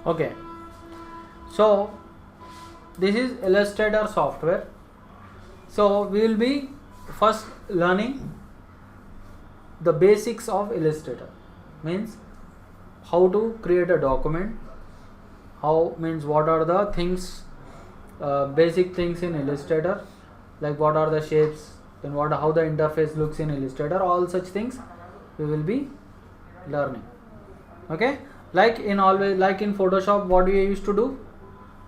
Okay, so this is Illustrator software. So we will be first learning the basics of Illustrator, means how to create a document, what are the things, basic things in Illustrator, like what are the shapes, then how the interface looks in Illustrator. All such things we will be learning. Okay, like in Photoshop, what we used to do,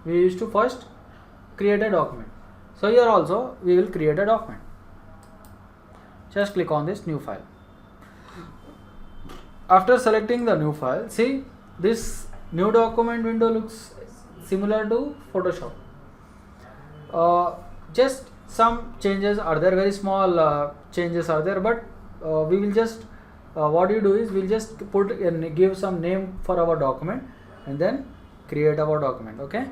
we used to first create a document. So here also we will create a document. Just click on this new file. After selecting the new file, see this new document window looks similar to Photoshop. Just some changes are there, very small changes are there, but we will just what you do is we'll just give some name for our document and then create our document. Okay,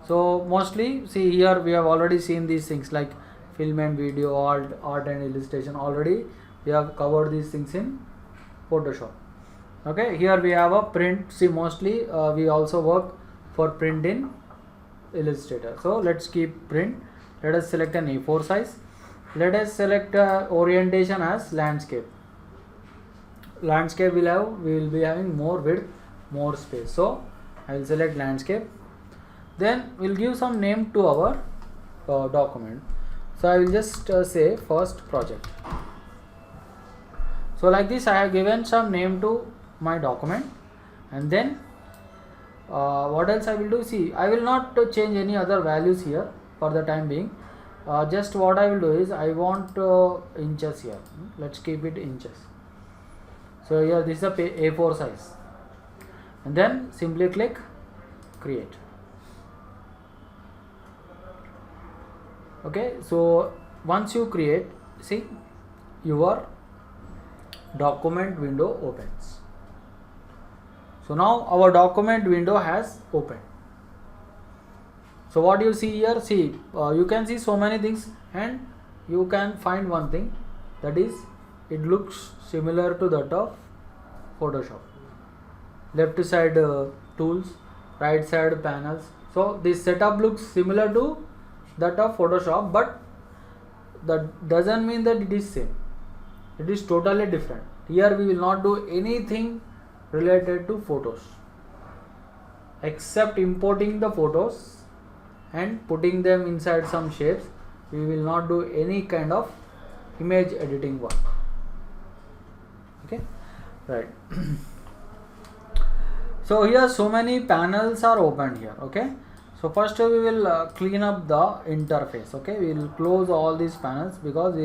so mostly see here we have already seen these things like film and video, art and illustration. Already we have covered these things in Photoshop. Okay, here we have a print. See, mostly we also work for print in Illustrator. So let's keep print. Let us select an A4 size. Let us select orientation as landscape. Landscape we will be having more width, more space. So I will select landscape. Then we'll give some name to our document. So I will just say first project. So like this I have given some name to my document, and then what else I will do, see I will not change any other values here for the time being. Just what I will do is I want inches here. Let's keep it inches. So here this is a A4 size, and then simply click create. Okay, so once you create, see your document window opens. So now our document window has opened. So what you see here, see you can see so many things, and you can find one thing, that is it looks similar to that of Photoshop. Left side tools, right side panels. So this setup looks similar to that of Photoshop, but that doesn't mean that it is same. It is totally different. Here we will not do anything related to photos except importing the photos and putting them inside some shapes. We will not do any kind of image editing work. Okay, right. So here so many panels are opened here. Okay, so first we will clean up the interface. Okay, we will close all these panels, because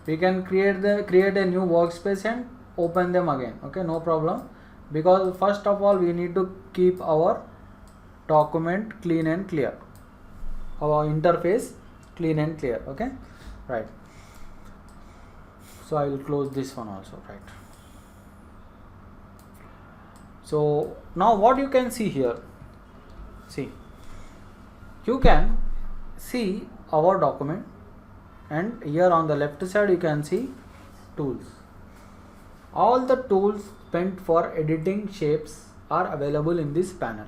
we can create a new workspace and open them again. Okay, no problem, because first of all we need to keep our document clean and clear, our interface clean and clear. Okay, right. So I will close this one also, right. So now what you can see here, see you can see our document, and here on the left side you can see tools. All the tools meant for editing shapes are available in this panel,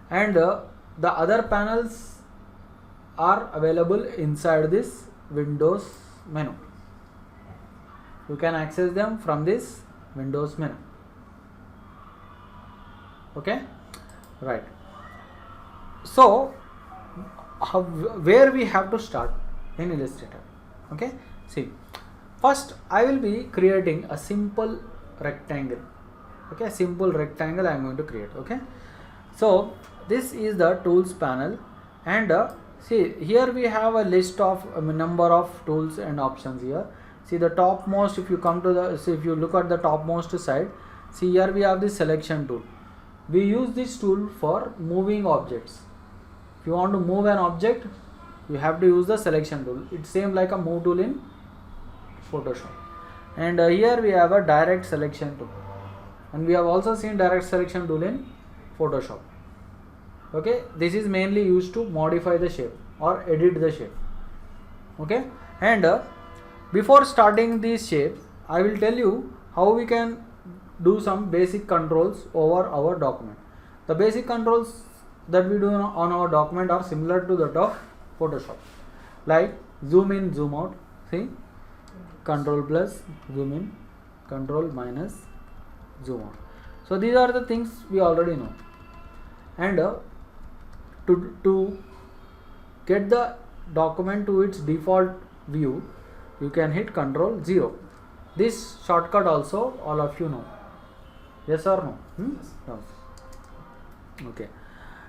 and the other panels are available inside this Windows menu. You can access them from this Windows menu. Okay, right. So where we have to start in Illustrator? Okay, see first I will be creating a simple rectangle. Okay, simple rectangle I am going to create. Okay, so this is the tools panel, and see here we have a list of number of tools and options here. See the topmost, if you come to the, see if you look at the topmost side, see here we have the selection tool. We use this tool for moving objects. If you want to move an object, you have to use the selection tool. It's same like a move tool in Photoshop. And here we have a direct selection tool, and we have also seen direct selection tool in Photoshop. Okay, this is mainly used to modify the shape or edit the shape. Okay, and before starting these shapes, I will tell you how we can do some basic controls over our document. The basic controls that we do on our document are similar to that of Photoshop, like zoom in, zoom out. See, control plus zoom in, control minus zoom out. So these are the things we already know. And to get the document to its default view, you can hit Control 0. This shortcut also all of you know. Yes or no? Yes. No. Okay.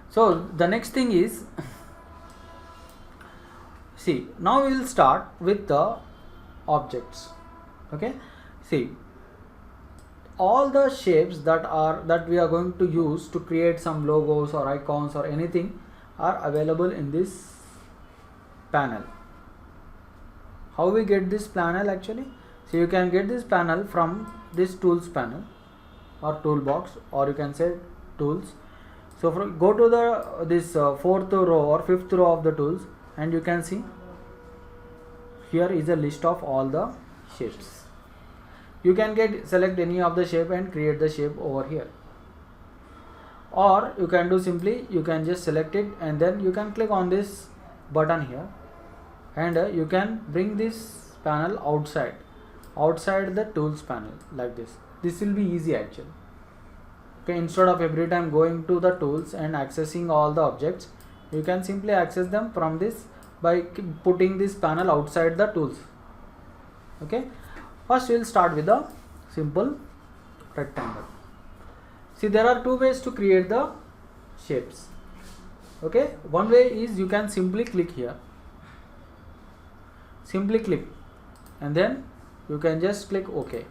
So the next thing is, see, now we will start with the objects. Okay. See, all the shapes that we are going to use to create some logos or icons or anything are available in this panel. How we get this panel actually? So you can get this panel from this tools panel or toolbox, or you can say tools. So go to the this fourth row or fifth row of the tools, and you can see here is a list of all the shapes. You can select any of the shape and create the shape over here, or you can do simply, you can just select it and then you can click on this button here, and you can bring this panel outside the tools panel like this. This will be easy actually. Okay, instead of every time going to the tools and accessing all the objects, you can simply access them from this by putting this panel outside the tools. Okay, first we will start with a simple rectangle. See, there are two ways to create the shapes. Okay, one way is you can simply click here, simply click, and then you can just click OK.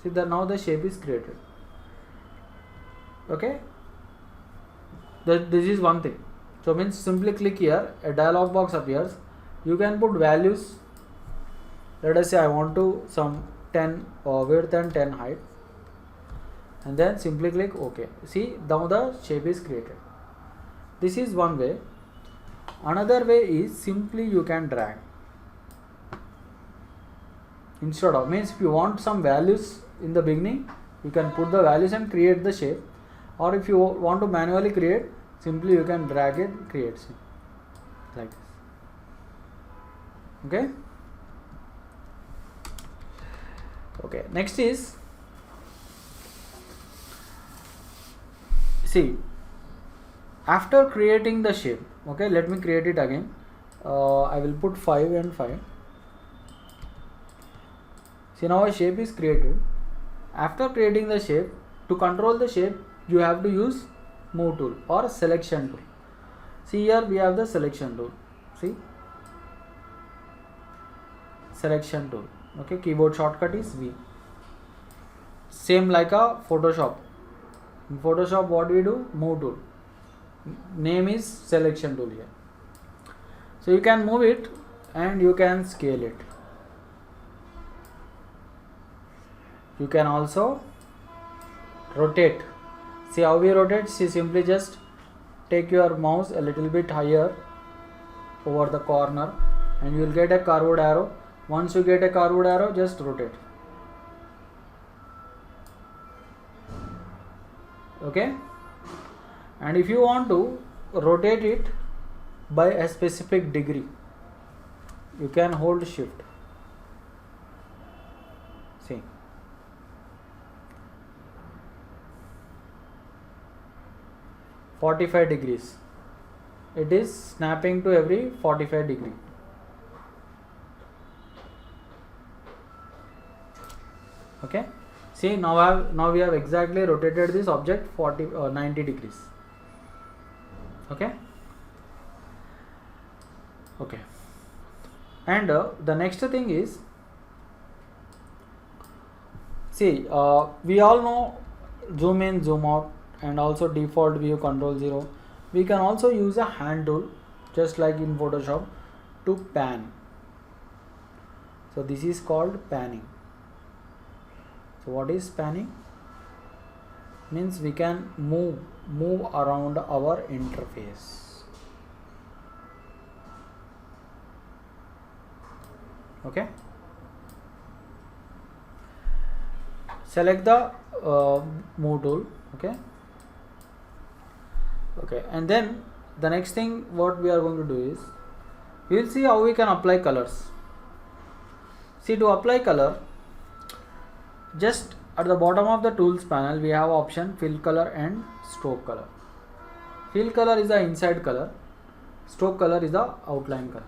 See that now the shape is created. Okay, this is one thing. So means simply click here, a dialog box appears. You can put values. Let us say I want to some 10 width and 10 height, and then simply click OK. See, now the shape is created. This is one way. Another way is simply you can drag. Instead of, means if you want some values in the beginning, you can put the values and create the shape, or if you want to manually create, simply you can drag it, creates it like this. Okay. Okay, next is, see, after creating the shape, okay, let me create it again. I will put 5 and 5. See, now a shape is created. After creating the shape, to control the shape, you have to use move tool or selection tool. See, here we have the selection tool. See, selection tool. Okay, keyboard shortcut is V. Same like a Photoshop. In Photoshop, what do we do? Move tool. Name is selection tool here. So you can move it and you can scale it. You can also rotate. See how we rotate? See, simply just take your mouse a little bit higher over the corner and you will get a curved arrow. Once you get a curved arrow, just rotate. Okay, and if you want to rotate it by a specific degree, you can hold shift. See, (45 degrees). It is snapping to every 45 degree. Okay. See, now we have exactly rotated this object 90 degrees. Okay. Okay. And the next thing is, see, we all know zoom in, zoom out, and also default view, control 0. We can also use a hand tool, just like in Photoshop, to pan. So this is called panning. So what is panning? Means we can move around our interface. Okay. Select the move tool. Okay, and then the next thing what we are going to do is we will see how we can apply colors. See, to apply color, just at the bottom of the tools panel we have option fill color and stroke color. Fill color is the inside color, stroke color is the outline color.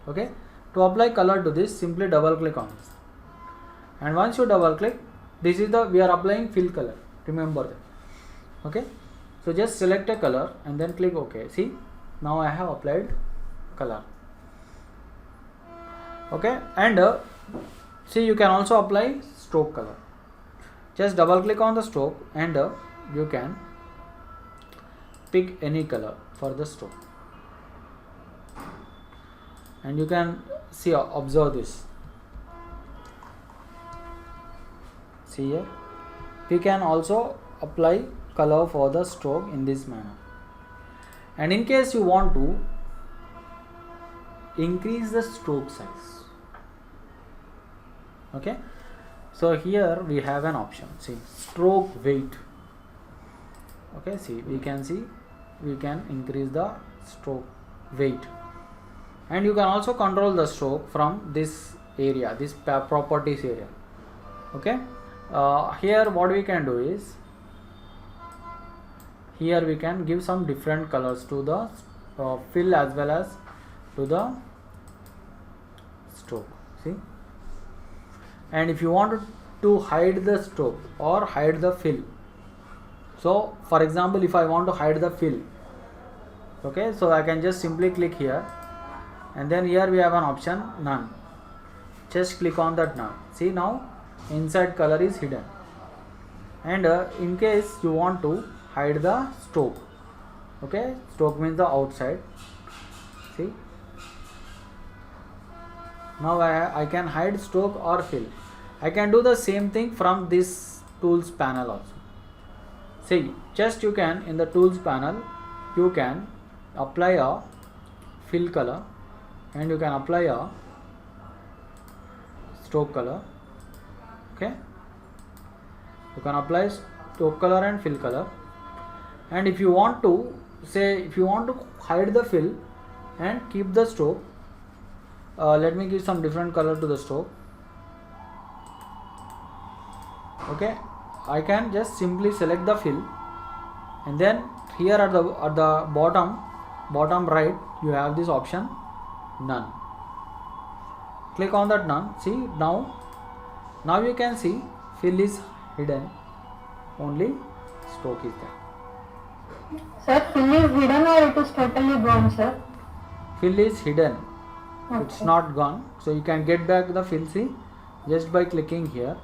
Okay, to apply color to this, simply double click on this, and once you double click, this is the we are applying fill color, remember that. Okay, so just select a color and then click OK. See, now I have applied color. Okay, and see, you can also apply stroke color. Just double click on the stroke and you can pick any color for the stroke, and you can see, observe this. See here, we can also apply color for the stroke in this manner. And in case you want to increase the stroke size, okay, so here we have an option, see, stroke weight. Okay, see, we can increase the stroke weight, and you can also control the stroke from this area, this properties area. Okay, here what we can do is, here we can give some different colors to the fill as well as to the stroke. See, and if you want to hide the stroke or hide the fill, so for example, if I want to hide the fill, okay, so I can just simply click here, and then here we have an option none. Just click on that none. See, now inside color is hidden. And in case you want to hide the stroke, okay, stroke means the outside. See, now I can hide stroke or fill. I can do the same thing from this tools panel also. See, just you can, in the tools panel, you can apply a fill color and you can apply a stroke color. Okay, you can apply stroke color and fill color. And if you want to hide the fill and keep the stroke, let me give some different color to the stroke. Okay, I can just simply select the fill, and then here at the bottom right you have this option none. Click on that none. See, now you can see fill is hidden, only stroke is there. Sir, fill is hidden or it is totally gone, sir? Fill is hidden. Okay. It's not gone. So you can get back the fill, see, just by clicking here.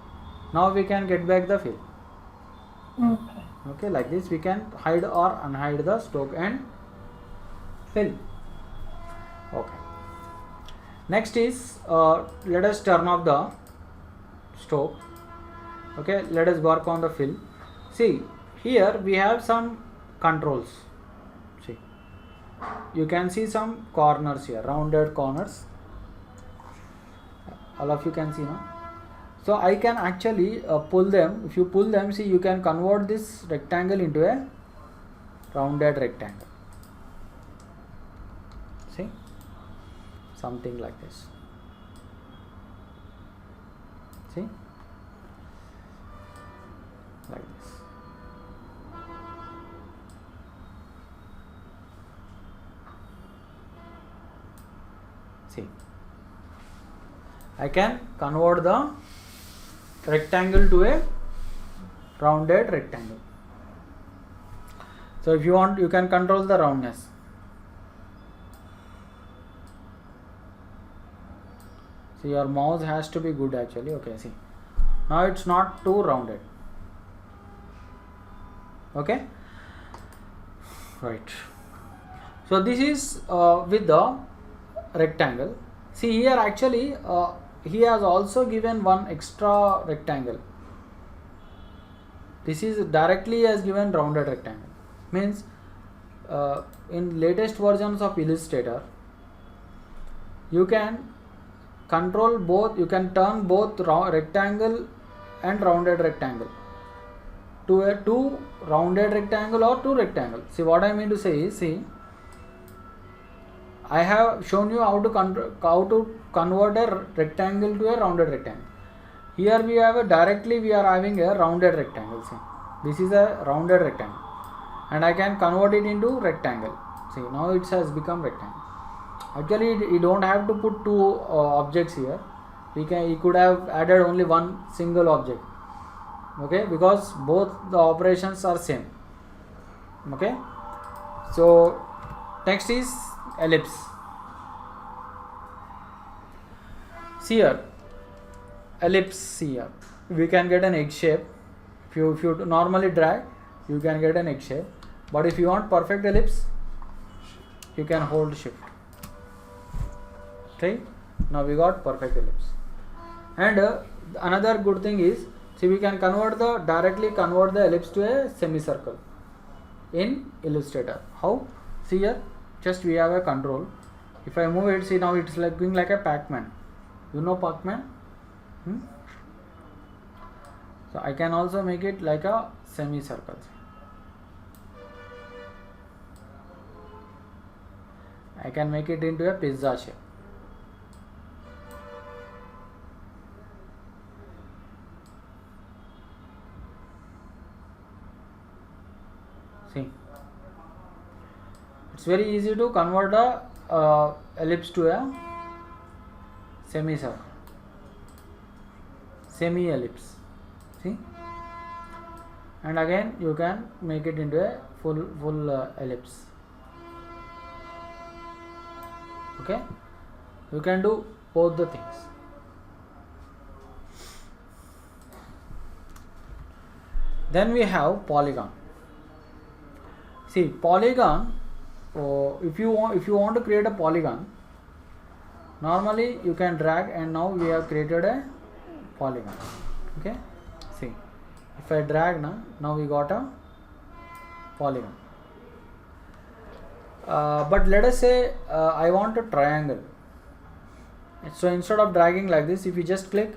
Now we can get back the fill. Okay. Okay, like this we can hide or unhide the stroke and fill. Okay. Next is let us turn off the stroke. Okay, let us work on the fill. See, here we have some controls. See, you can see some corners here, rounded corners. All of you can see now. So I can actually pull them. If you pull them, see, you can convert this rectangle into a rounded rectangle. See, something like this. See, like this. See, I can convert the rectangle to a rounded rectangle. So if you want, you can control the roundness. So your mouse has to be good actually. Okay, see, now it's not too rounded. Okay, right. So this is with the rectangle. See, here actually he has also given one extra rectangle. This is directly has given rounded rectangle. Means in latest versions of Illustrator, you can control both, you can turn both rectangle and rounded rectangle. Two rounded rectangle or two rectangle. See what I mean to say is, see, I have shown you how to convert a rectangle to a rounded rectangle. Here we have directly we are having a rounded rectangle. See, this is a rounded rectangle, and I can convert it into rectangle. See, now it has become rectangle. Actually, you don't have to put two objects here. You could have added only one single object. Okay, because both the operations are same. Okay, so next is ellipse. See here, ellipse here. We can get an egg shape. If you normally drag, you can get an egg shape. But if you want perfect ellipse, you can hold shift. Okay, now we got perfect ellipse. And another good thing is, see, we can directly convert the ellipse to a semicircle in Illustrator. How? See here, just we have a control. If I move it, see, now it's looking like a Pac-Man. You know Pac-Man? So I can also make it like a semicircle. I can make it into a pizza shape. See, it's very easy to convert a ellipse to a semicircle, semi-ellipse. See, and again you can make it into a full ellipse. Okay, you can do both the things. Then we have polygon. See, polygon, if you want to create a polygon, normally you can drag, and now we have created a polygon. Okay, see, if I drag now we got a polygon. But let us say I want a triangle. So instead of dragging like this, if you just click,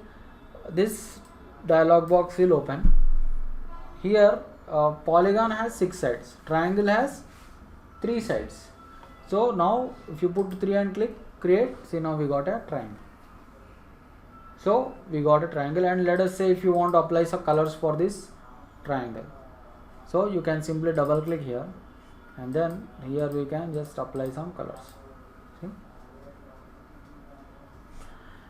this dialog box will open. Here polygon has 6 sides, triangle has 3 sides. So now if you put 3 and click create, see, now we got a triangle. So we got a triangle, and let us say if you want to apply some colors for this triangle, so you can simply double click here, and then here we can just apply some colors. See?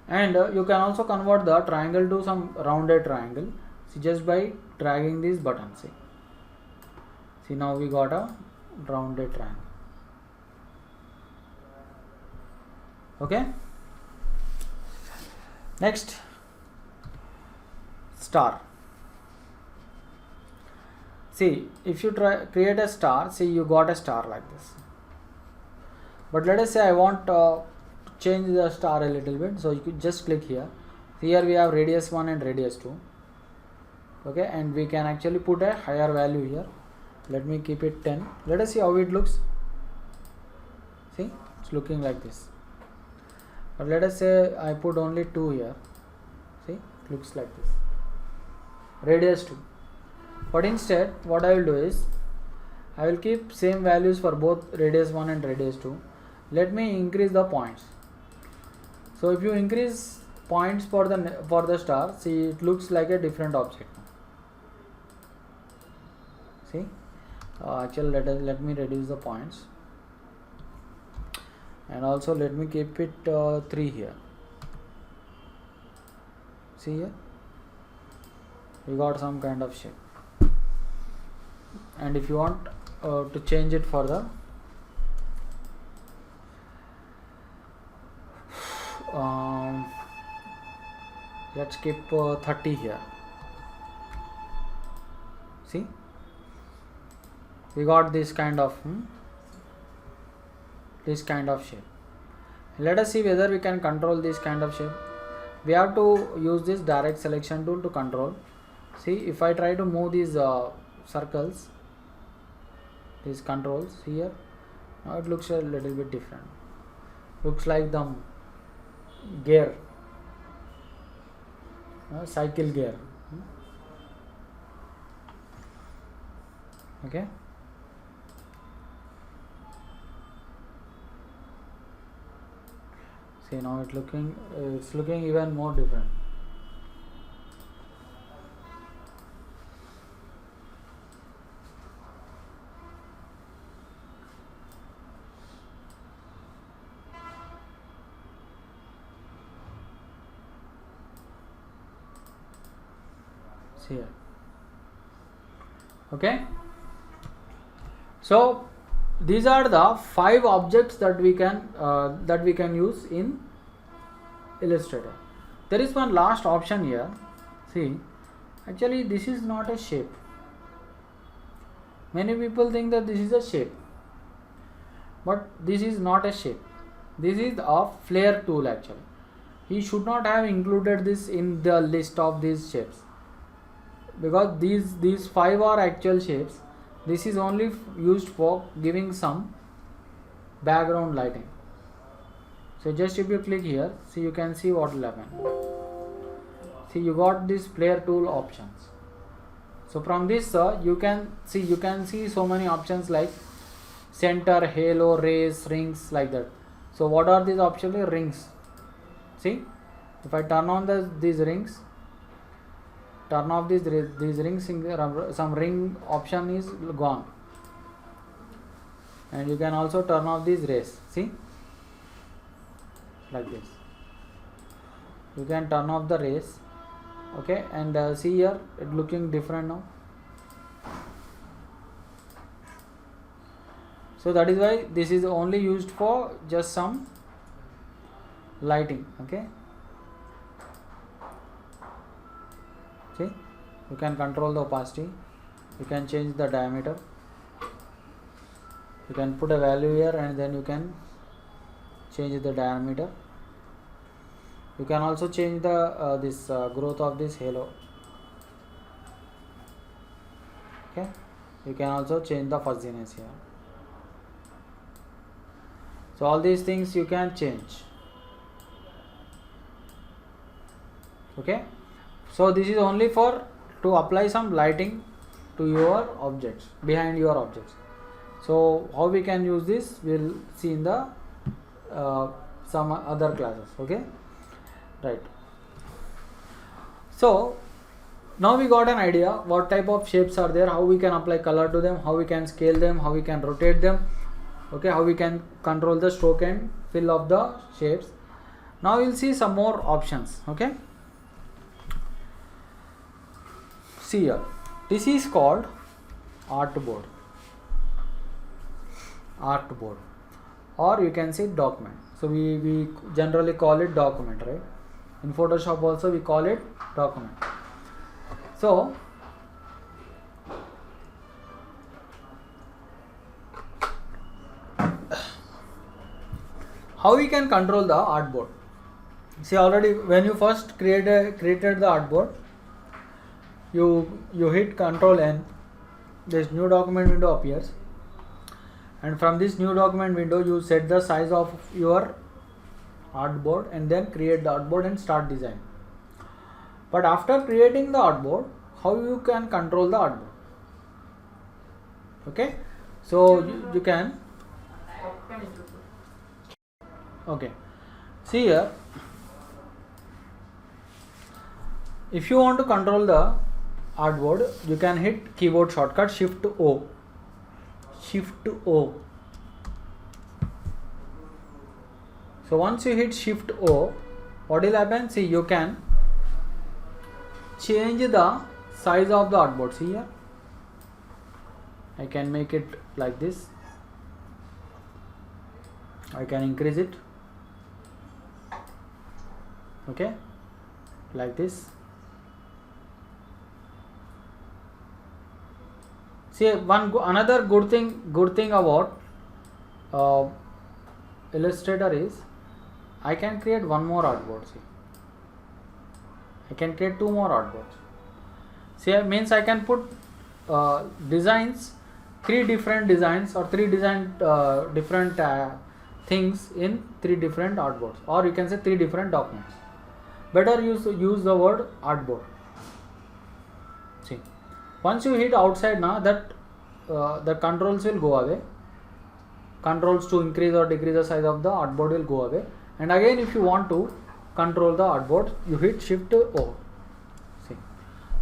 And you can also convert the triangle to some rounded triangle, see, just by dragging this button. See, now we got a rounded triangle. Okay, next, star. See, if you create a star, see, you got a star like this. But let us say I want to change the star a little bit, so you could just click here. Here we have radius 1 and radius 2. Okay, and we can actually put a higher value here. Let me keep it 10. Let us see how it looks. See, it's looking like this. But let us say I put only 2 here. See, it looks like this. Radius 2. But instead, what I will do is, I will keep same values for both radius 1 and radius 2. Let me increase the points. So if you increase points for the star, see, it looks like a different object. See, actually let me reduce the points, and also let me keep it 3 here. See here, we got some kind of shape. And if you want to change it further, let's keep 30 here. See, we got this kind of shape. Let us see whether we can control this kind of shape. We have to use this direct selection tool to control. See, if I try to move these circles, these controls here, now it looks a little bit different. Looks like the gear, cycle gear. Okay. See, now it's looking even more different. See here. Okay. So these are the 5 objects that we can use in Illustrator. There is one last option here. See, actually this is not a shape. Many people think that this is a shape, but this is not a shape. This is a flare tool actually. He should not have included this in the list of these shapes, because these 5 are actual shapes. This is only used for giving some background lighting. So just if you click here, see, you can see what will happen. See, you got this flare tool options. So from this you can see so many options like center, halo, rays, rings, like that. So what are these options? Rings. See, if I turn on these rings, turn off these rings, some ring option is gone. And you can also turn off these rays. See, like this. You can turn off the rays. Okay, and see here, it looking different now. So that is why this is only used for just some lighting. Okay. See, you can control the opacity, you can change the diameter, you can put a value here and then you can change the diameter. You can also change the growth of this halo. Okay, you can also change the fuzziness here. So all these things you can change. Okay. So this is only to apply some lighting to your objects, behind your objects. So how we can use this, we'll see in the some other classes. Okay, right. So now we got an idea what type of shapes are there, how we can apply color to them, how we can scale them, how we can rotate them. Okay, how we can control the stroke and fill of the shapes. Now we'll see some more options. Okay. See here, this is called artboard, or you can say document. So we generally call it document, right? In Photoshop also we call it document. So how we can control the artboard? See, already when you first created the artboard, you hit Ctrl N, this new document window appears, and from this new document window you set the size of your artboard and then create the artboard and start design. But after creating the artboard, how you can control the artboard? Okay, so you can, okay, see here, if you want to control the artboard, you can hit keyboard shortcut Shift O. So once you hit Shift O, what will happen? See, you can change the size of the artboard. See here, I can make it like this, I can increase it, okay, like this. See, another good thing about Illustrator is I can create one more artboard. See, I can create 2 more artboards. See, it means I can put designs, 3 different designs or 3 different things in 3 different artboards, or you can say 3 different documents. Better use the word artboard. See, once you hit outside now, that the controls will go away. Controls to increase or decrease the size of the artboard will go away. And again, if you want to control the artboard, you hit Shift O. See,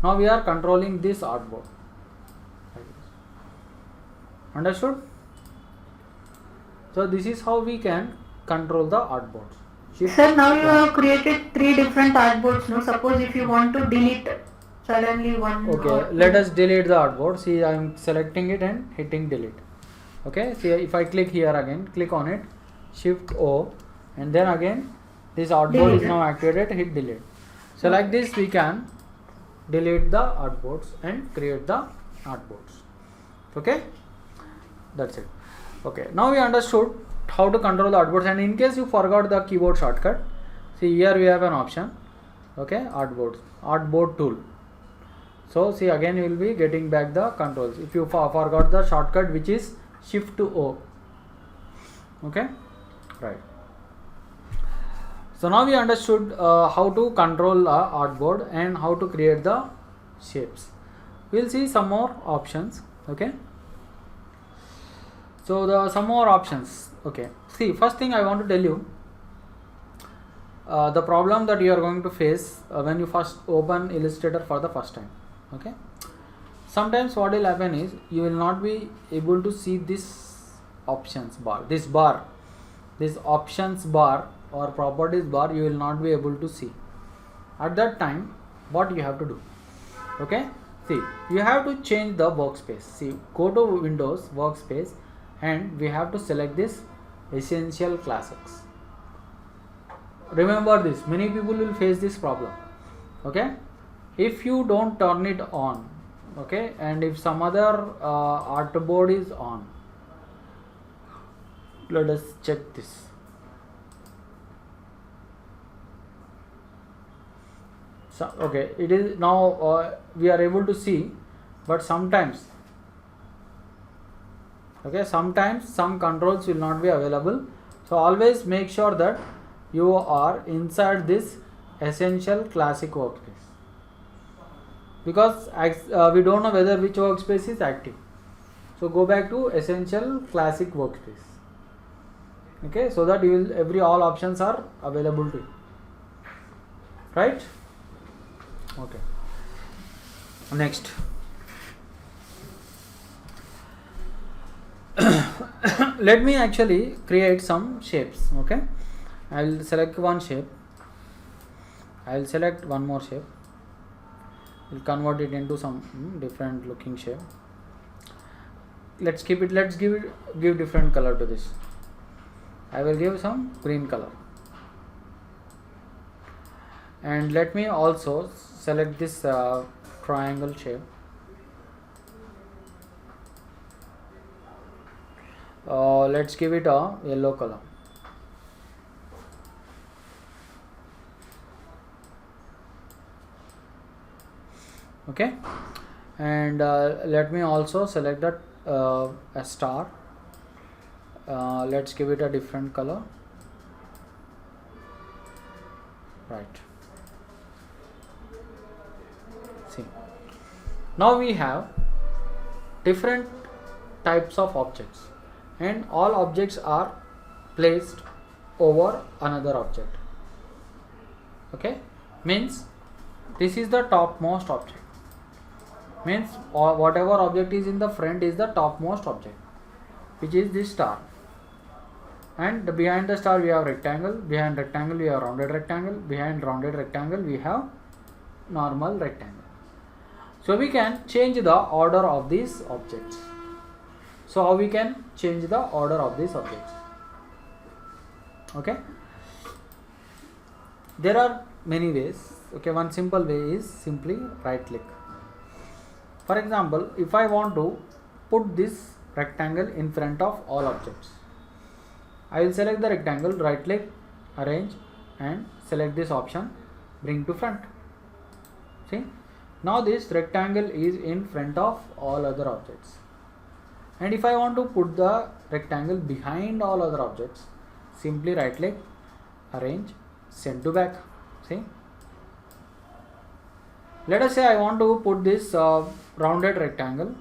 now we are controlling this artboard. Understood? So this is how we can control the artboards. Sir, now you have created 3 different artboards. No, suppose if you want to delete suddenly one. Okay, let us delete the artboard. See, I am selecting it and hitting delete. Okay, see, if I click here again, click on it, Shift O, and then again this artboard is now activated, hit delete. So like this we can delete the artboards and create the artboards. Okay, that's it. Okay, now we understood how to control the artboards, and in case you forgot the keyboard shortcut, see here we have an option. Okay, artboard tool. So see, again you will be getting back the controls if you forgot the shortcut, which is Shift to O. Okay, right. So now we understood how to control artboard and how to create the shapes. We'll see some more options. Okay, so some more options. Okay, see, first thing I want to tell you the problem that you are going to face when you first open Illustrator for the first time. Okay, sometimes what will happen is you will not be able to see this options bar, this options bar or properties bar, you will not be able to see. At that time, what you have to do? Okay, see, you have to change the workspace. See, go to Windows workspace and we have to select this Essential Classics. Remember this, many people will face this problem. Okay, if you don't turn it on, okay, and if some other artboard is on, let us check this. So, okay, it is now we are able to see, but sometimes, okay, sometimes some controls will not be available. So always make sure that you are inside this Essential Classic workspace, because we don't know whether which workspace is active. So go back to Essential Classic workspace. Okay, so that you will all options are available to you, right? Okay, next. Let me actually create some shapes. Okay, I will select one shape, I will select one more shape, we'll convert it into some different looking shape. Let's give different color to this. I will give some green color, and let me also select this triangle shape. Let's give it a yellow color. Okay, and let me also select that a star. Let's give it a different color. Right. See, now we have different types of objects, and all objects are placed over another object. Okay, means this is the topmost object, means whatever object is in the front is the topmost object, which is this star. And behind the star we have rectangle, behind rectangle we have rounded rectangle, behind rounded rectangle we have normal rectangle. So we can change the order of these objects. So how we can change the order of these objects? Okay, there are many ways. Okay, one simple way is simply right click. For example, if I want to put this rectangle in front of all objects, I will select the rectangle, right click, arrange, and select this option, bring to front. See, now this rectangle is in front of all other objects. And if I want to put the rectangle behind all other objects, simply right click, arrange, send to back. See, let us say I want to put this rounded rectangle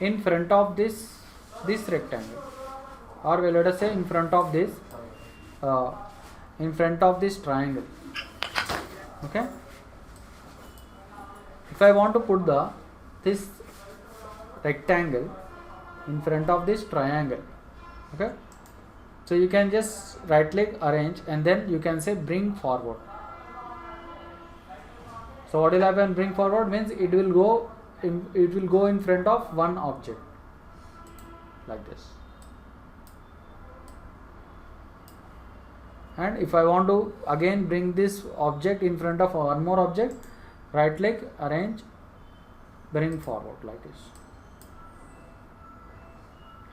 in front of this rectangle, or let us say in front of this triangle. Okay, if I want to put this rectangle in front of this triangle, okay, so you can just right click, arrange, and then you can say bring forward. So what will happen? Bring forward means it will go in front of one object like this. And if I want to again bring this object in front of one more object, right click, arrange, bring forward like this.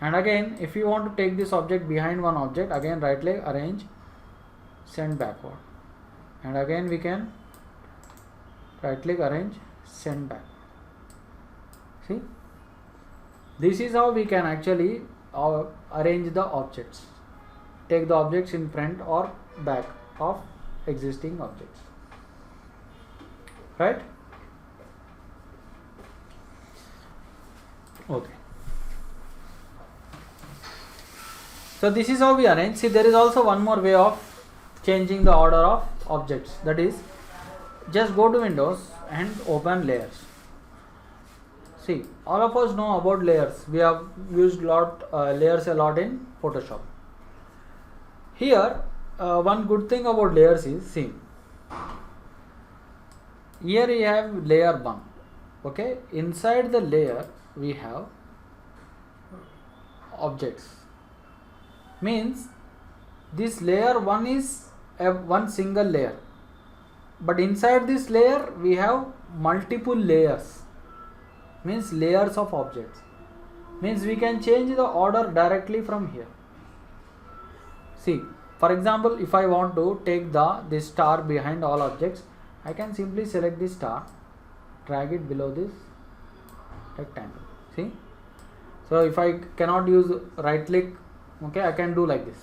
And again, if you want to take this object behind one object, again right click, arrange, send backward. And again we can right click, arrange, send back. See, this is how we can actually arrange the objects. Take the objects in front or back of existing objects, right? Okay, so this is how we arrange. See, there is also one more way of changing the order of objects, that is, just go to Windows and open layers. See, all of us know about layers. We have used layers a lot in Photoshop. Here, one good thing about layers is, see, here we have layer 1. Okay, inside the layer we have objects. Means this layer 1 is one single layer, but inside this layer we have multiple layers. Means layers of objects. Means we can change the order directly from here. See, for example, if I want to take this star behind all objects, I can simply select this star, drag it below this rectangle. See, so if I cannot use right click, okay, I can do like this.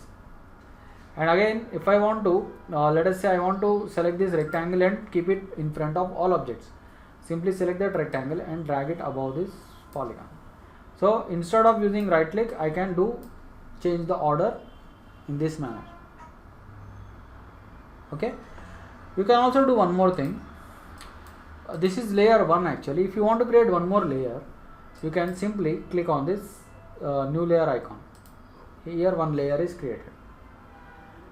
And again, if I want to, let us say I want to select this rectangle and keep it in front of all objects, simply select that rectangle and drag it above this polygon. So instead of using right click, I can change the order in this manner. Okay, you can also do one more thing. This is layer 1 actually. If you want to create one more layer, you can simply click on this new layer icon. Here one layer is created.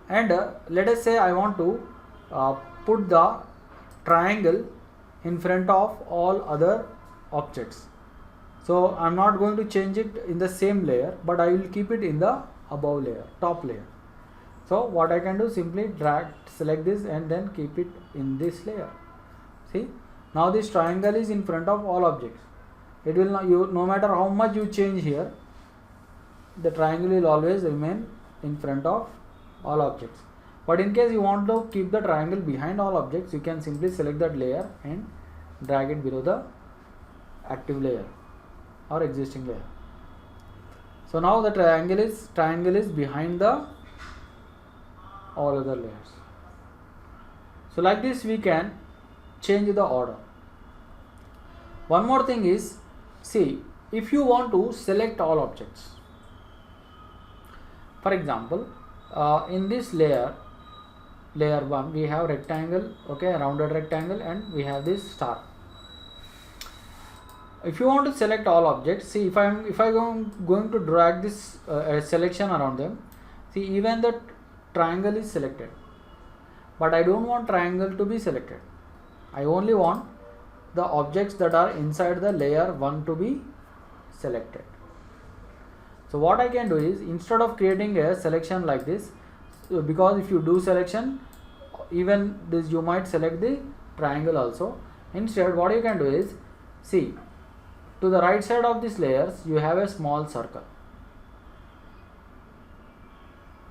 And let us say I want to put the triangle in front of all other objects. So I am not going to change it in the same layer, but I will keep it in the above layer, top layer. So what I can do, simply select this and then keep it in this layer. See, now this triangle is in front of all objects. It will not, no matter how much you change here, the triangle will always remain in front of all objects. But in case you want to keep the triangle behind all objects, you can simply select that layer and drag it below the active layer or existing layer. So now the triangle is behind the all other layers. So like this we can change the order. One more thing is, see, if you want to select all objects, for example, in this layer 1 we have rectangle, okay, rounded rectangle, and we have this star. If you want to select all objects, see, if I'm going to drag this selection around them, see, even the triangle is selected, but I don't want triangle to be selected. I only want the objects that are inside the layer 1 to be selected. So what I can do is, instead of creating a selection like this, because if you do selection, even this you might select the triangle also. Instead, what you can do is, see, to the right side of these layers you have a small circle.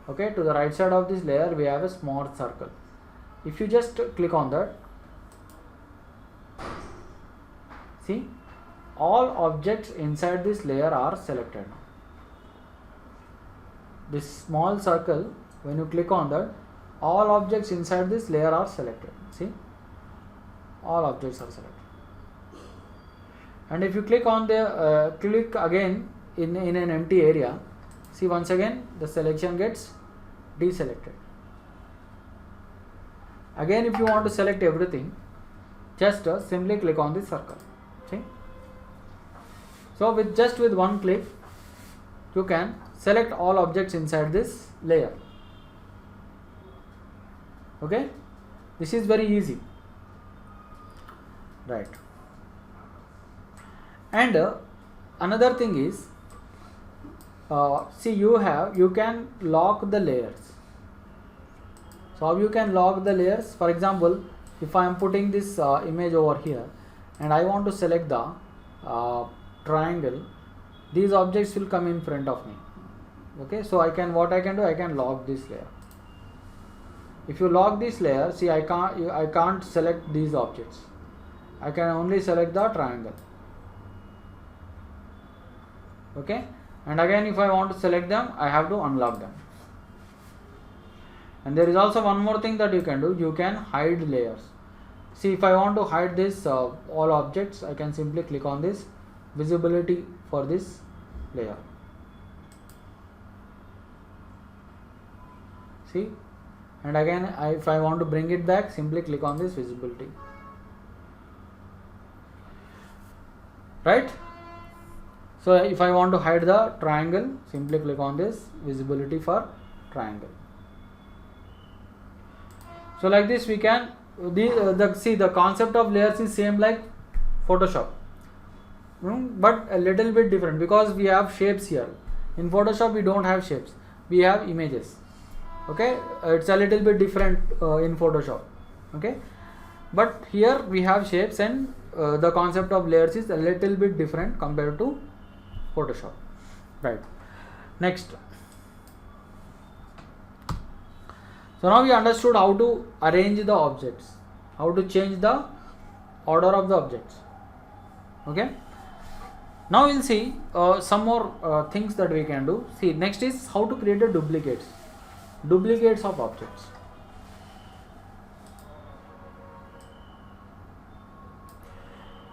Okay, to the right side of this layer we have a small circle. If you just click on that, see, all objects inside this layer are selected. This small circle, when you click on that, all objects inside this layer are selected. See, all objects are selected. and if you click on the click again in an empty area, see once again the selection gets deselected. Again, if you want to select everything, just simply click on this circle. See, so with one click you can select all objects inside this layer. Okay, this is very easy, right? And another thing is, see, you can lock the layers. So how you can lock the layers? For example, if I am putting this image over here and I want to select the triangle, these objects will come in front of me. Okay, so I can lock this layer. If you lock this layer, see, I can't select these objects. I can only select the triangle. Okay, and again if I want to select them, I have to unlock them. And there is also one more thing that you can do. You can hide layers. See, if I want to hide this all objects, I can simply click on this visibility for this layer. See, and again if I want to bring it back, simply click on this visibility, right? So if I want to hide the triangle, simply click on this visibility for triangle. So like this we can see the concept of layers is same like Photoshop, but a little bit different because we have shapes here. In Photoshop we don't have shapes, we have images. Okay, it's a little bit different in Photoshop. Okay, but here we have shapes, and the concept of layers is a little bit different compared to Photoshop, right? Next, so now we understood how to arrange the objects, how to change the order of the objects. Okay, now we'll see some more things that we can do. See, next is how to create a duplicates of objects.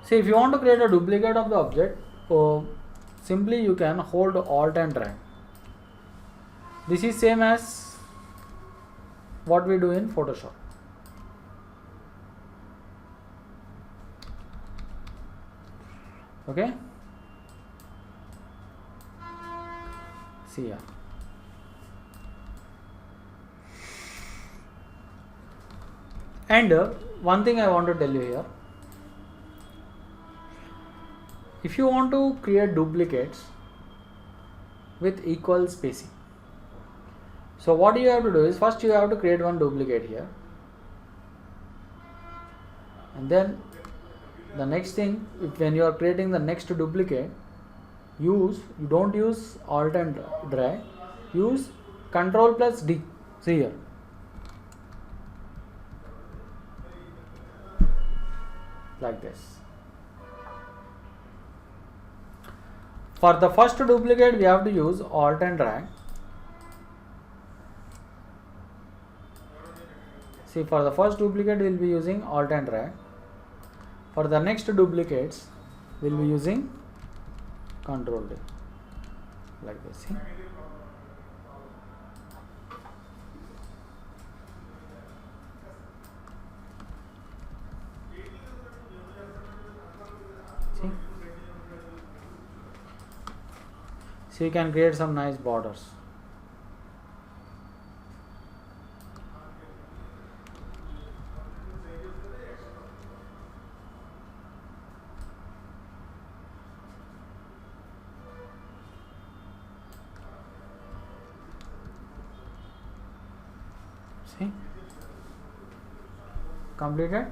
See, if you want to create a duplicate of the object, simply you can hold Alt and drag. This is same as what we do in Photoshop. Okay, see here. And one thing I want to tell you here, if you want to create duplicates with equal spacing, so what you have to do is, first you have to create one duplicate here, and then the next thing, when you are creating the next duplicate, you don't use Alt and drag, use Ctrl plus D. See here, like this. For the first duplicate we have to use Alt and drag. See, for the first duplicate we will be using Alt and drag. For the next duplicates we will be using Ctrl D, like this. See? See? So you can create some nice borders. See? Completed.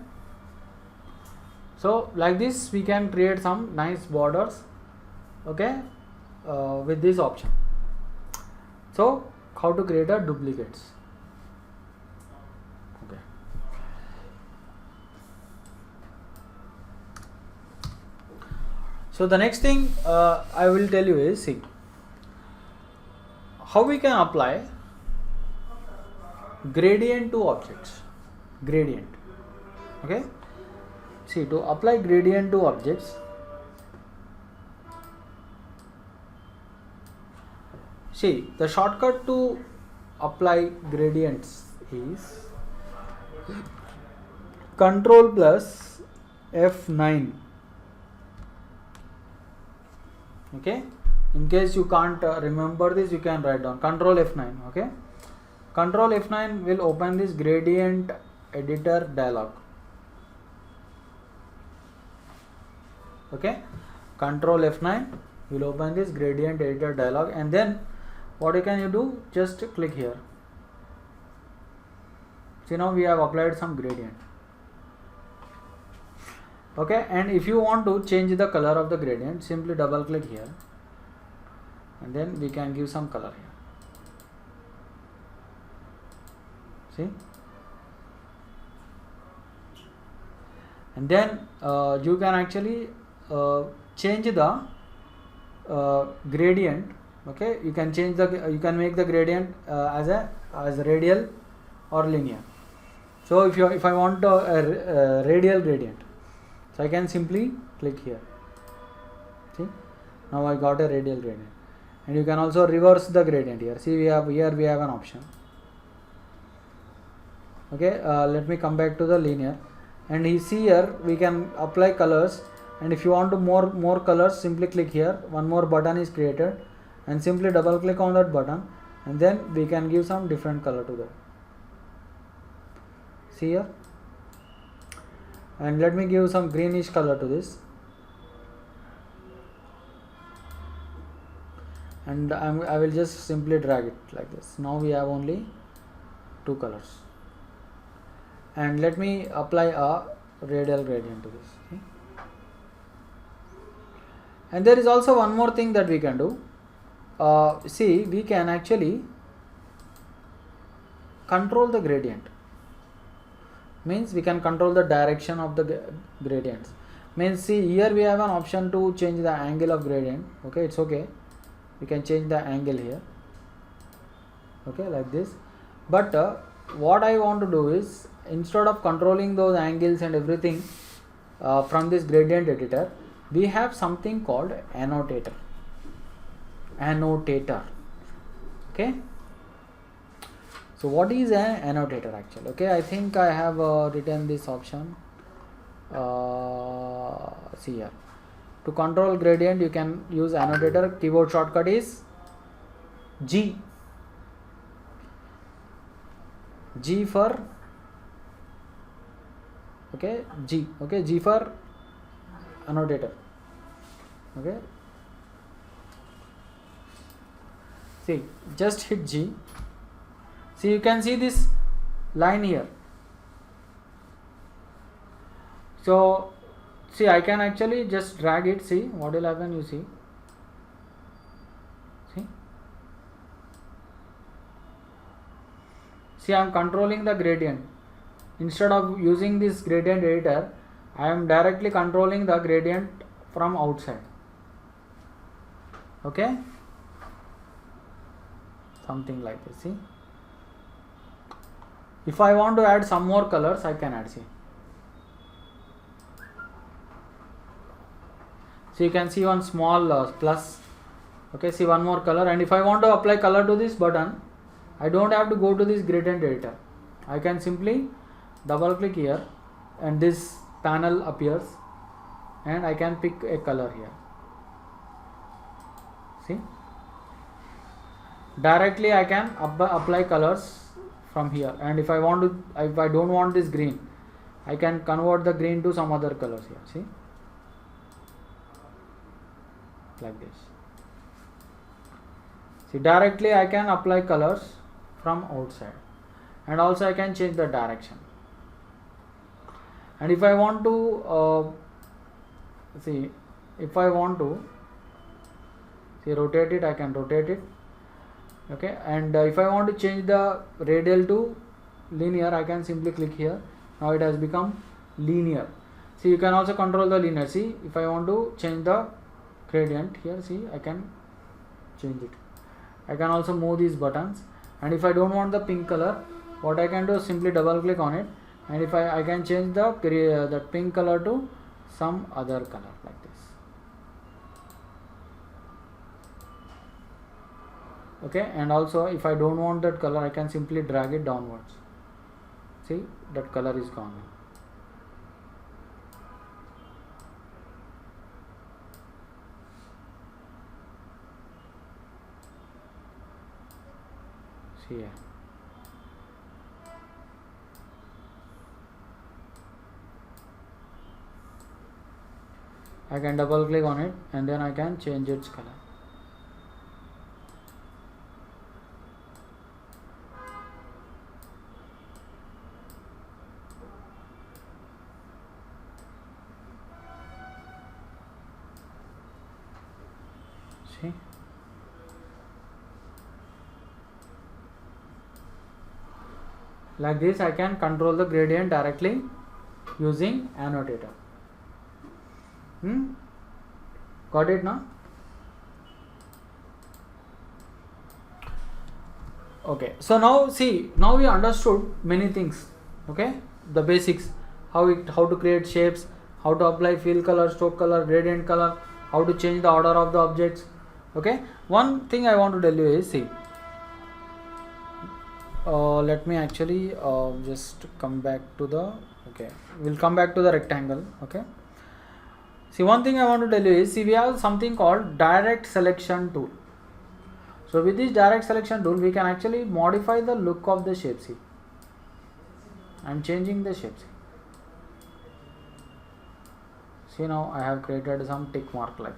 So like this we can create some nice borders, okay, with this option. So how to create a duplicates. Okay. So the next thing I will tell you is, see, how we can apply gradient to objects. Gradient. Okay. See, to apply gradient to objects, see, the shortcut to apply gradients is Control plus F9. Okay, in case you can't remember this, you can write down Control F9. Okay, Control F9 will open this gradient editor dialog. Okay, Control F9 will open this gradient editor dialog, and then what you do, just click here. See, now we have applied some gradient. Okay, and if you want to change the color of the gradient, simply double click here, and then we can give some color here. See, and then you can actually change the gradient. Okay, you can change the, you can make the gradient as radial or linear. So if I want a radial gradient, so I can simply click here. See, now I got a radial gradient, and you can also reverse the gradient here. See, we have an option. Okay, let me come back to the linear, and you see here we can apply colors, and if you want to more colors, simply click here. One more button is created, and simply double click on that button, and then we can give some different color to that. See here, and let me give some greenish color to this, and I will just simply drag it like this. Now we have only two colors, and let me apply a radial gradient to this. See? And there is also one more thing that we can do. See, we can actually control the gradient. Means we can control the direction of the gradients. Means, see, here we have an option to change the angle of gradient. Okay, it's okay, we can change the angle here. Okay, like this. But what I want to do is, instead of controlling those angles and everything from this gradient editor, we have something called annotator. Okay, so what is an annotator actually? Okay, I think I have written this option. See here, to control gradient you can use annotator. Keyboard shortcut is G for G for annotator. Okay, see, just hit G. See, you can see this line here. So see, I can actually just drag it. See what will happen, you see. See, I am controlling the gradient. Instead of using this gradient editor, I am directly controlling the gradient from outside. Okay, something like this. See, if I want to add some more colors, I can add. See, so you can see one small plus. Okay, see, one more color, and if I want to apply color to this button, I don't have to go to this gradient editor. I can simply double click here, and this panel appears, and I can pick a color here. See, directly I can apply colors from here, and if I don't want this green, I can convert the green to some other colors here. See, like this. See, directly I can apply colors from outside, and also I can change the direction. And if I want to rotate it, I can rotate it. Okay, and if I want to change the radial to linear, I can simply click here. Now it has become linear. See, you can also control the linear. See, if I want to change the gradient here, see, I can change it. I can also move these buttons, and if I don't want the pink color, what I can do is simply double click on it, and if I can change the pink color to some other color like this. Okay, and also if I don't want that color, I can simply drag it downwards. See, that color is gone. See here. I can double click on it and then I can change its color. See, like this I can control the gradient directly using annotator. Got it now? Okay, so now see, now we understood many things. Okay, the basics, how to create shapes, how to apply fill color, stroke color, gradient color, how to change the order of the objects. Okay, one thing I want to tell you is, see, let me actually just come back to the, okay, we'll come back to the rectangle. Okay, see, one thing I want to tell you is, see, we have something called direct selection tool. So with this direct selection tool, we can actually modify the look of the shape. See, I'm changing the shape. See, now I have created some tick mark like.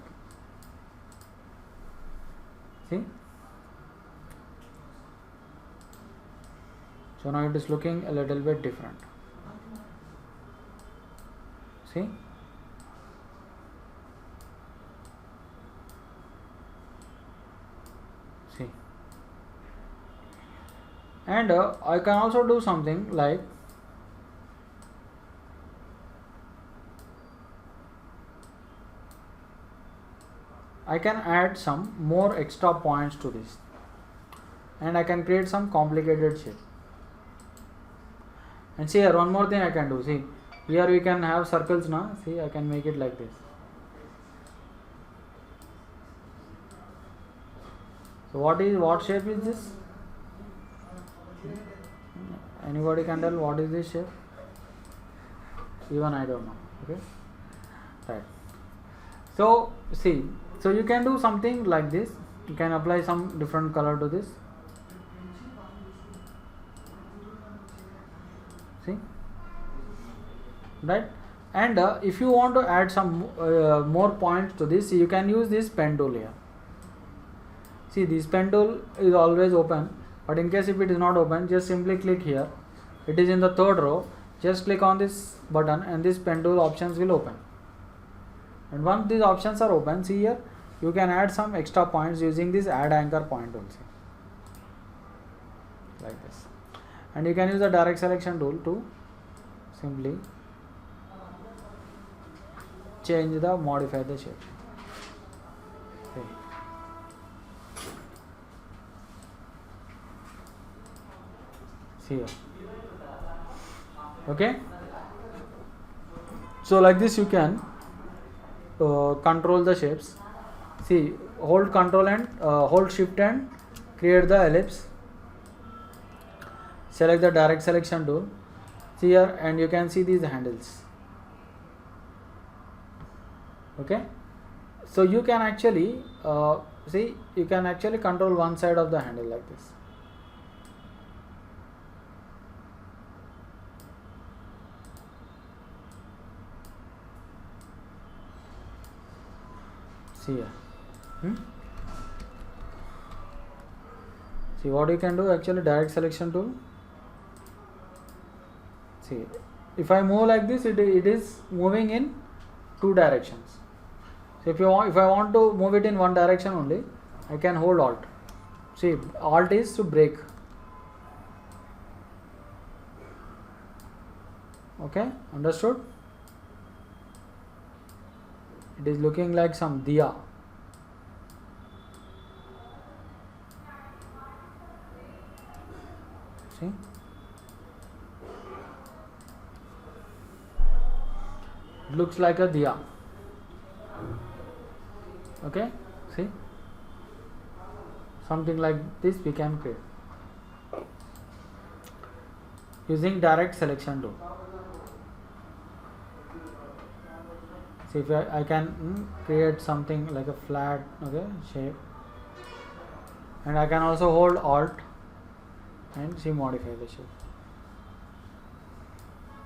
See, so now it is looking a little bit different. See, see, and I can also do something like, I can add some more extra points to this and I can create some complicated shape. And see here, one more thing I can do. See, here we can have circles now. See, I can make it like this. So what shape is this? Anybody can tell what is this shape? Even I don't know. Okay, right. So see, so you can do something like this. You can apply some different color to this. See, right? And if you want to add some more points to this, you can use this pen tool here. See, this pen tool is always open, but in case if it is not open, just simply click here. It is in the third row. Just click on this button and this pen tool options will open. And once these options are open, see here, you can add some extra points using this add anchor point tool. See, like this. And you can use the direct selection tool to simply modify the shape. Okay. See here. Okay. So like this you can control the shapes. See, hold control and hold shift and create the ellipse. Select the direct selection tool. See here, and you can see these handles. Okay, so you can actually see, you can actually control one side of the handle like this. See here. See what you can do, actually direct selection tool. See, if I move like this, it is moving in two directions. So if I want to move it in one direction only, I can hold Alt. See, Alt is to break. Okay, understood? It is looking like some diya. See? It looks like a diya. Okay, see? something like this we can create using direct selection tool. See if I can create something like a flat shape, and I can also hold Alt and see modify the shape,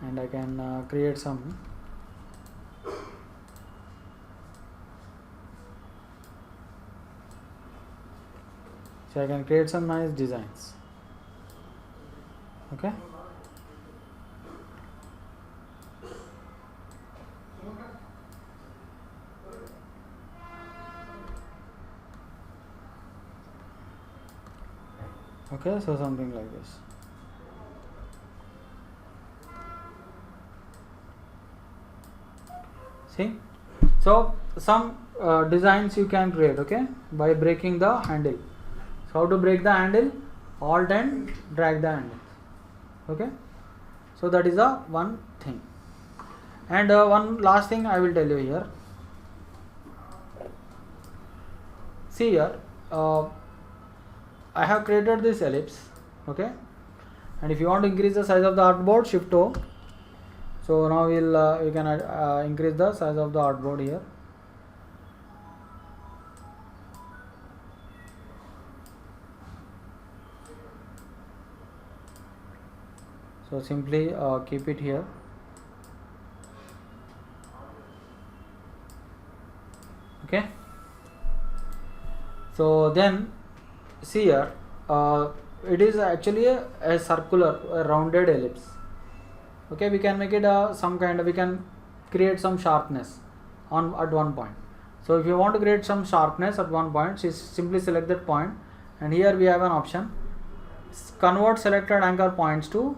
and I can create some I can create some nice designs. Okay. Okay, so something like this. See, so some designs you can create, okay, by breaking the handle. So how to break the handle? Alt and drag the handle. Okay, so that is the one thing. And one last thing I will tell you here. See here, I have created this ellipse, okay, and if you want to increase the size of the artboard, Shift O. So now you can increase the size of the artboard here. So simply keep it here. Okay. So then see here, it is actually a circular, a rounded ellipse. Okay, we can make it some kind of, we can create some sharpness at one point. So if you want to create some sharpness at one point, simply select that point, and here we have an option, convert selected anchor points to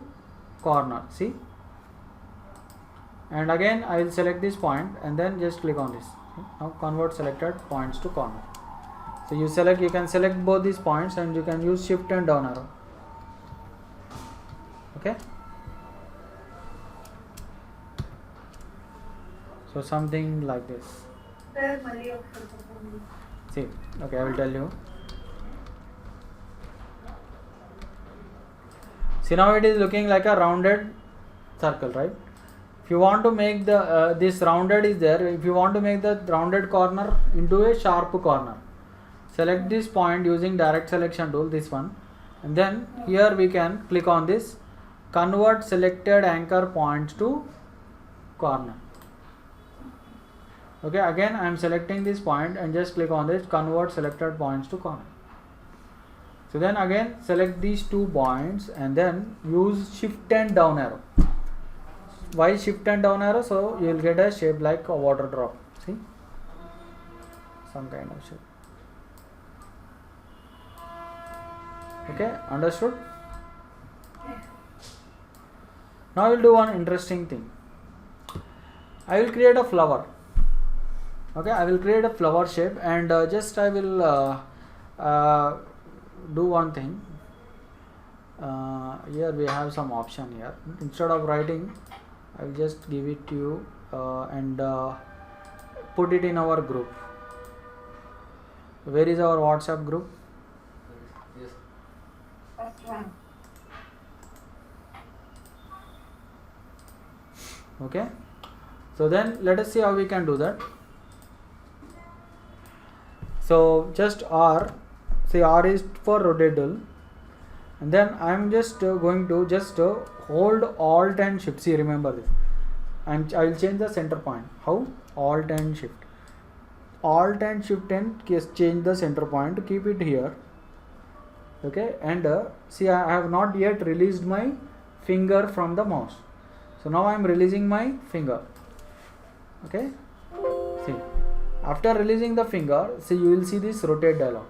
corner. See, and again I will select this point and then just click on this. See? Now convert selected points to corner. So you can select both these points and you can use Shift and down arrow. Okay. So something like this. See, okay, I will tell you. See, now it is looking like a rounded circle, right? If you want to make the this rounded is there, if you want to make the rounded corner into a sharp corner, select this point using direct selection tool, this one, and then here we can click on this convert selected anchor points to corner. Okay, again I am selecting this point and just click on this convert selected points to corner. So then again select these 2 points and then use Shift and down arrow. Why Shift and down arrow? So you will get a shape like a water drop. See, some kind of shape. Okay, understood? Now we will do one interesting thing. I will create a flower. Okay, I will create a flower shape, and just I will do one thing. Here we have some option here. Instead of writing, I will just give it to you and put it in our group. Where is our WhatsApp group? Okay, so then let us see how we can do that. So just R, say R is for rotate tool, and then I am just going to just hold Alt and Shift. See, remember this, and I will change the center point. How? Alt and Shift. Alt and Shift and change the center point to keep it here. Okay, and see, I have not yet released my finger from the mouse. So now I am releasing my finger. Okay, see, after releasing the finger, see, you will see this rotate dialog,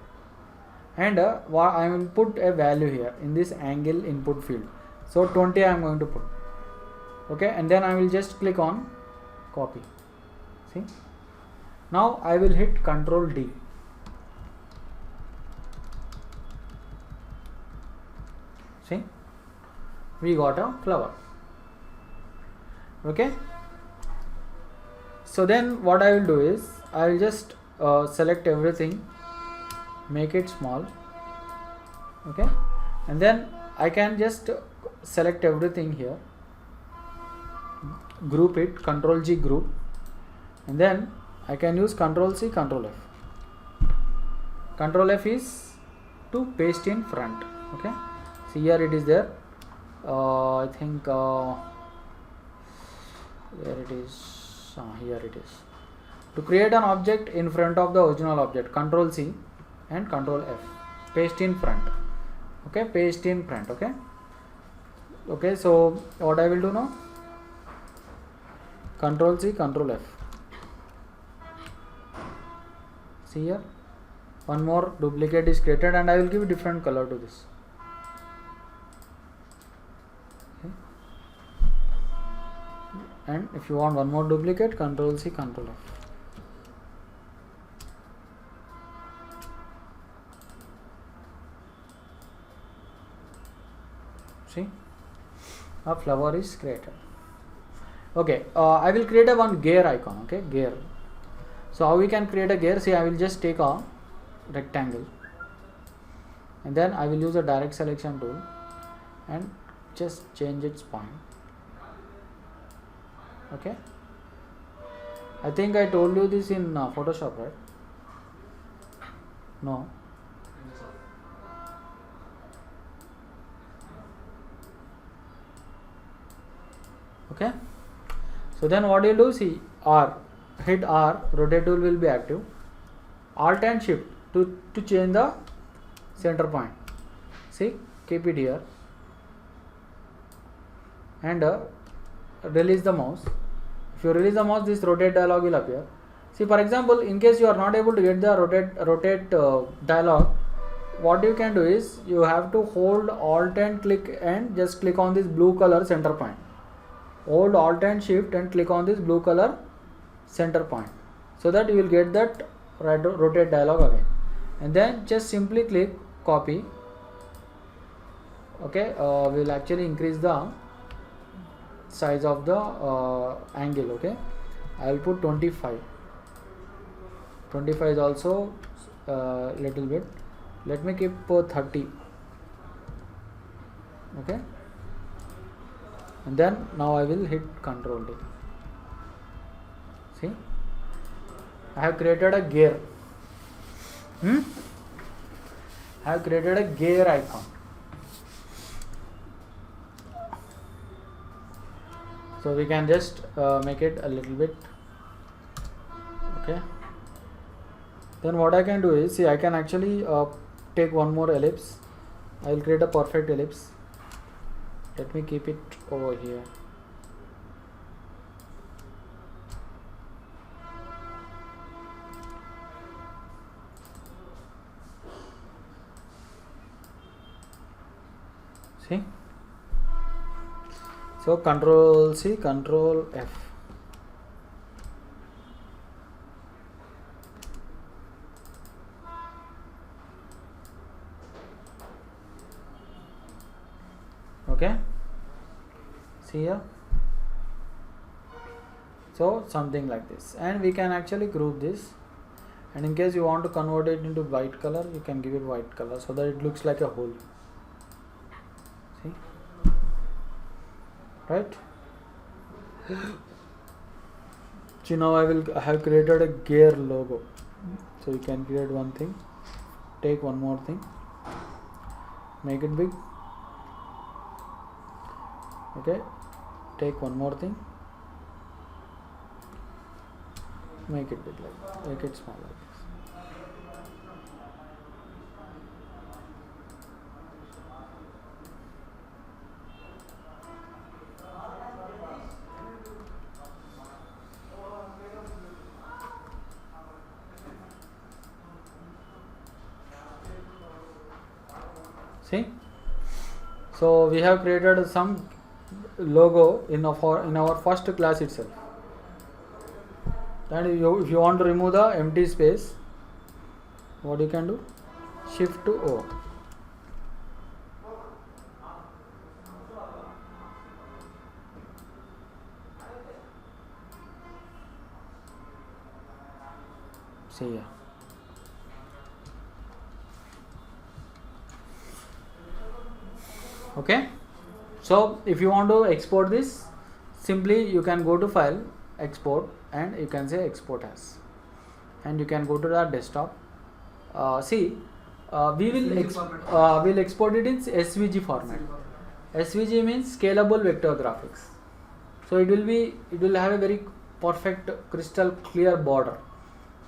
and I will put a value here in this angle input field. So 20 I am going to put. Okay, and then I will just click on copy. See, now I will hit Ctrl D. See, we got a flower. Okay, so then what I will do is I will just select everything, make it small, Okay, and then I can just select everything here, group it, Control G group, and then I can use Control C, Control F. Control F is to paste in front. Okay, see here it is there. I think where it is, here it is. To create an object in front of the original object, Control C and Control F, paste in front. Okay, paste in front. Okay, okay, so what I will do now, Control C, Control F. See here, one more duplicate is created, and I will give different color to this. Okay. And if you want one more duplicate, Control C, Control F. See, a flower is created. Okay, I will create a one gear icon. Okay, gear. So how we can create a gear? See, I will just take a rectangle, and then I will use a direct selection tool and just change its point. Okay, I think I told you this in Photoshop, right? No. Okay, so then what you do, see, R, hit R, rotate tool will be active, Alt and Shift to change the center point. See, keep it here and release the mouse. If you release the mouse, this rotate dialog will appear. See, for example, in case you are not able to get the rotate dialog, what you can do is you have to hold Alt and click and just click on this blue color center point. Hold Alt and Shift and click on this blue color center point, so that you will get that rotate dialog again, and then just simply click copy. Okay, we will actually increase the size of the angle. Okay, I will put 25. 25 is also little bit. Let me keep 30. Okay, and then now I will hit Control D. See, I have created a gear. I have created a gear icon. So we can just make it a little bit. Okay, then what I can do is, see, I can actually take one more ellipse. I will create a perfect ellipse. Let me keep it over here. See, so Control C, Control F. Okay, see here, so something like this, and we can actually group this, and in case you want to convert it into white color, you can give it white color so that it looks like a whole. See, right? See, now I have created a gear logo, so you can create one thing, take one more thing, make it big. Okay, take one more thing, make it big like that, make it small like this. See, so we have created some logo in our first class itself. And if you want to remove the empty space, what you can do, Shift to O. See here. Okay, so if you want to export this, simply you can go to file, export, and you can say export as, and you can go to the desktop. We will we'll export it in SVG format. SVG means scalable vector graphics. So it will have a very perfect crystal clear border,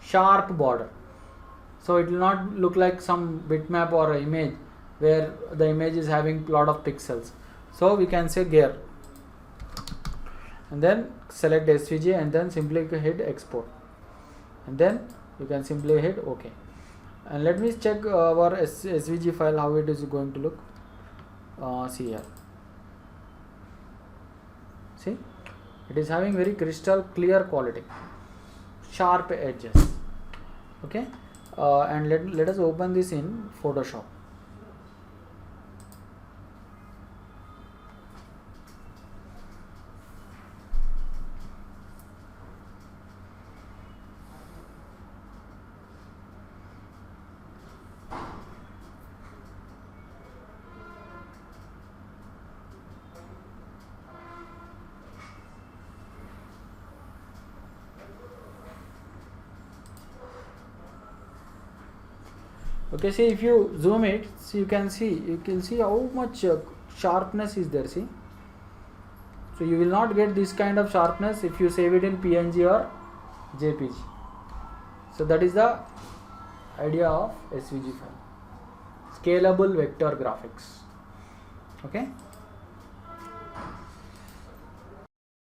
sharp border. So it will not look like some bitmap or image where the image is having lot of pixels. So we can say gear, and then select SVG, and then simply hit export, and then you can simply hit OK. And let me check our SVG file how it is going to look. See here, see, it is having very crystal clear quality, sharp edges. Okay, and let us open this in Photoshop. Okay, see, if you zoom it, so you can see how much sharpness is there. See, so you will not get this kind of sharpness if you save it in PNG or JPG. So that is the idea of SVG file, scalable vector graphics. Okay.